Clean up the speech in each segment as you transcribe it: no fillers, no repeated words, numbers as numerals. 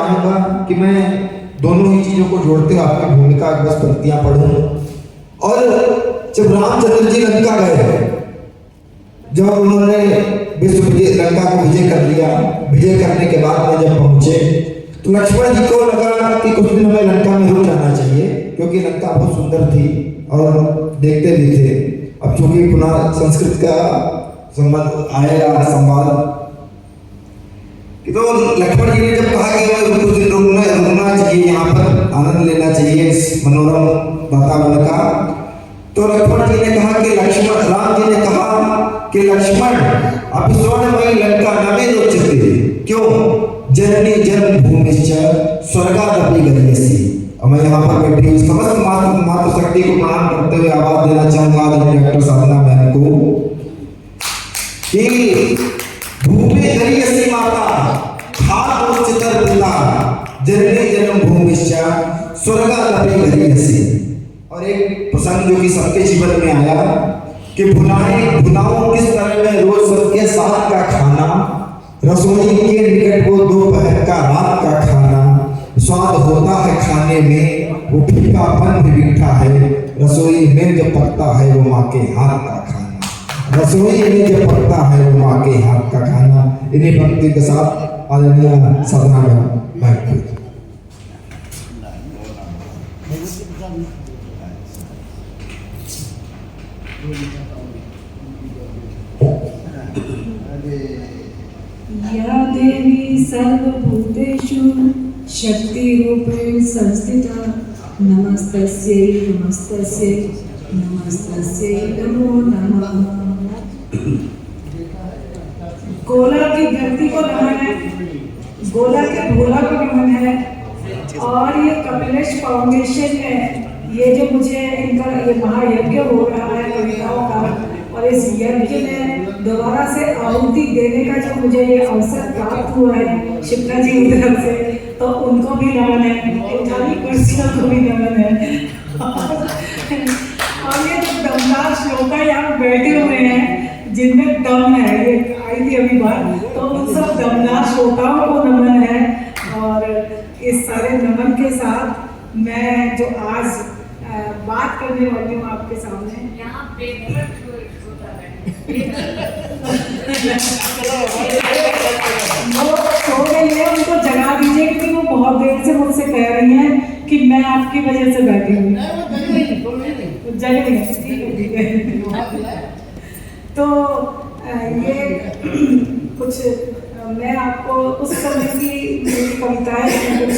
चाहूंगा कि मैं दोनों ही चीजों को जोड़ते हुए आपकी भूमिका की बस पंक्तियां पढ़ूं। और जब रामचंद्र जी लंका गए, जब उन्होंने विश्व विजय लंका को विजय कर लिया, विजय करने के बाद में जब पहुंचे तो लक्ष्मण जी को लगा कि कुछ दिन हमें लंका में रुक जाना चाहिए, क्योंकि लंका बहुत सुंदर थी और देखते भी थे। अब चूंकि पुनः संस्कृत का संबंध आएगा संवाद, तो लक्ष्मण जी ने जब कहा कि कुछ दिन रुकना चाहिए, यहाँ पर आनंद लेना चाहिए इस मनोरम वातावरण का, तो लक्ष्मण जी ने कहा कि राम जी ने कहा कि लक्ष्मण अब स्वर्णमयी लंका न मे रोचते, क्यों जननी जन्मभूमिश्च स्वर्गादपि गरीयसी। और मैं यहाँ पर बैठी हुई समस्त मातृशक्ति को प्रणाम करते हुए आवाज देना चाहूंगा डॉक्टर साधना मैम को कि भूमि गरीयसी माता खादोच्चितर पिता जननी जन्मभूमिश्च स्वर्गादपि गरीयसी। और एक प्रसंग जो कि सबके जीवन में आया कि भुनाओ किस तरह में रोज सबके साथ का खाना, रसोई के निकट वो दोपहर का रात का खाना, स्वाद होता है खाने में वो फीकापन भी मीठा है, रसोई में जब पकता है वो माँ के हाथ का खाना, रसोई में जब पकता है वो माँ के हाथ का खाना। इन्हीं पंक्ति के साथ आदरणीय साधना में या देवी सर्वभूतेषु शक्तिरूपेण संस्थिता नमस्तस्यै नमस्तस्यै नमस्तस्यै नमो नमः। गोला की धरती को नमन है, गोला के भोला को नमन है। और ये कपिलेश फाउंडेशन में ये जो मुझे इनका ये महायज्ञ हो रहा है कविताओं का, और इस यज्ञ में दोबारा से आहुति देने का जो मुझे ये अवसर प्राप्त हुआ है शिप्रा जी की तरफ से, तो उनको भी नमन है, इनकी कुर्सियों को भी नमन है। और ये जो दमदार श्लोका यहाँ बैठे हुए हैं जिनमें दम है, ये आई थी अभी बात, तो उन सब दमदार श्लोकाओं को नमन है। और इस सारे नमन के साथ मैं जो आज बात करने वाली हूँ आपके सामने, वो सो गई है, उनको जगा दीजिए क्योंकि वो बहुत देर से मुझसे कह रही हैं कि मैं आपकी वजह से बैठी हूँ। जग ठीक है। तो ये कुछ मैं आपको उस समय की मेरी कविताएं कुछ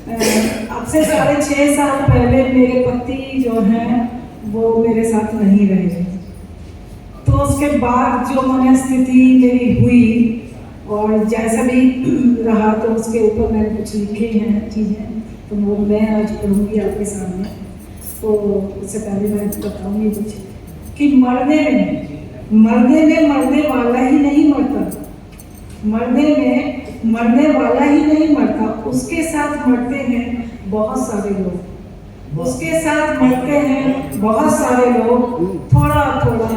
अब से 6.5 साल पहले मेरे पति जो हैं वो मेरे साथ नहीं रहे, तो उसके बाद जो मनस्थिति मेरी हुई और जैसा भी रहा, तो उसके ऊपर मैंने कुछ लिखे हैं चीज़ें, तो वो मैं आज पढ़ूंगी आपके सामने। तो उससे पहले मैं बताऊंगी कुछ कि मरने वाला ही नहीं मरता, मरने वाला ही नहीं मरता, उसके साथ मरते हैं बहुत सारे लोग, उसके साथ मरते हैं बहुत सारे लोग, थोड़ा थोड़ा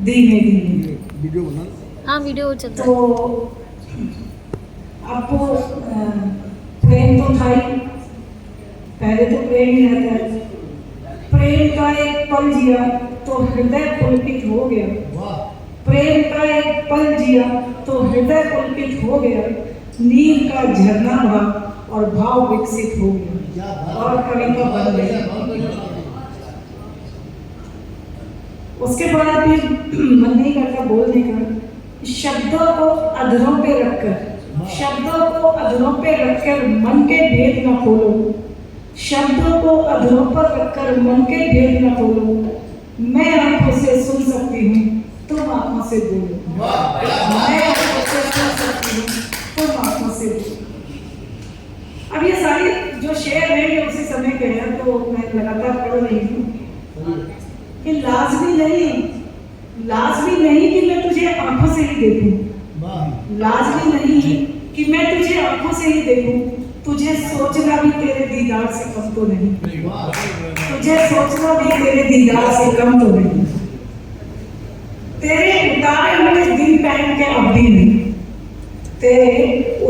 धीमे धीमे। वीडियो बना, हाँ वीडियो चलता है। तो आपको प्रेम तो था ही, पहले तो प्रेम ही रहता है, प्रेम का एक पल जिया तो हृदय पुलकित हो गया, प्रेम का एक पल जिया तो हृदय पुलकित हो गया, नीर का झरना भरा और भाव विकसित हो गया, और कविता बन गई। उसके बाद फिर मन नहीं करता बोलने का, शब्दों को अधरों पे रखकर, शब्दों को अधरों पे रखकर मन के भेद न खोलो, शब्दों को अधरों पर रखकर मन के भेद न खोलो, मैं आंखों से सुन सकती हूँ तुम आंखों से बोलो, मैं आंखों से सुन सकती हूँ तुम आंखों से बोलो। अब ये सारी जो शेर है ये उसी समय के हैं, तो मैं लगातार पढ़ रही हूँ कि लाजमी नहीं कि मैं तुझे आंखों से ही देखूं, लाजमी नहीं कि मैं तुझे आंखों से ही देखूं, तुझे सोचना भी तेरे दीदार से कम तो नहीं, तुझे सोचना भी तेरे दीदार से कम तो नहीं, तेरे उतारे हुए दिन पहन के अब भी नहीं, तेरे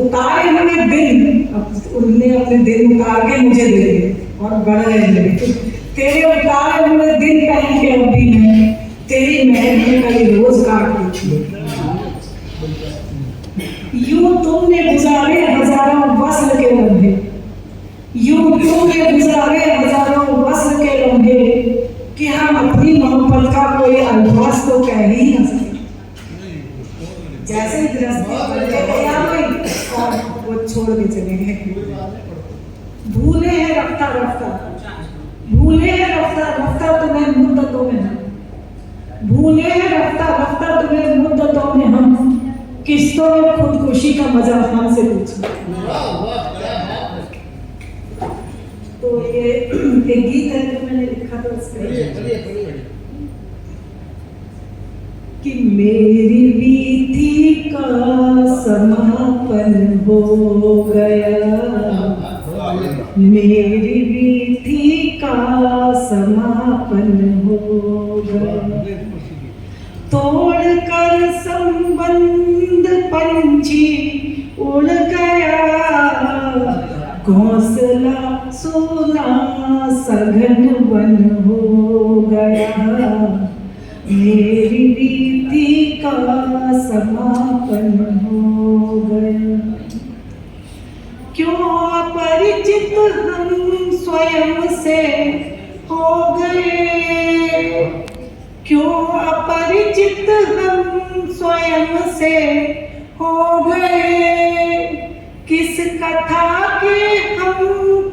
उतारे हुए दिन, उनने अपने दिन उतार के मुझे दे दिए और बढ़ गए। तेरे उतारे हुए दिन कहीं के अभी मैं तेरी महल में कहीं रोज काट ली। यूं तुमने गुजारे हजारों वस्ल के लम्हे, यूं तुमने गुजारे हजारों वस्ल के लम्हे कि हम अपनी मोहब्बत का कोई अल्फाज तो कह ही न सके। जैसे गृहस्थी करके गया और वो छोड़ के चले गए। भूले हैं रफ्ता रफ्ता, भूले हैं रफ्ता रफ्ता तुम्हें मुद्दतों में हम, भूले हैं रफ्ता रफ्ता तुम्हें मुद्दतों में हम, किस्तों में खुदकुशी का मजा हमसे पूछो। तो ये एक गीत है जो मैंने लिखा था उसका कि मेरी वीथी का समापन हो गया, मेरी वीथी का समापन हो गया, तोड़कर संबंध पंछी उड़ गया, घोंसला सोना सघन वन हो गया, मेरी रीति का समापन हो गया। क्यों अपरिचित हम स्वयं से हो गए, क्यों अपरिचित हम स्वयं से हो गए, किस कथा के हम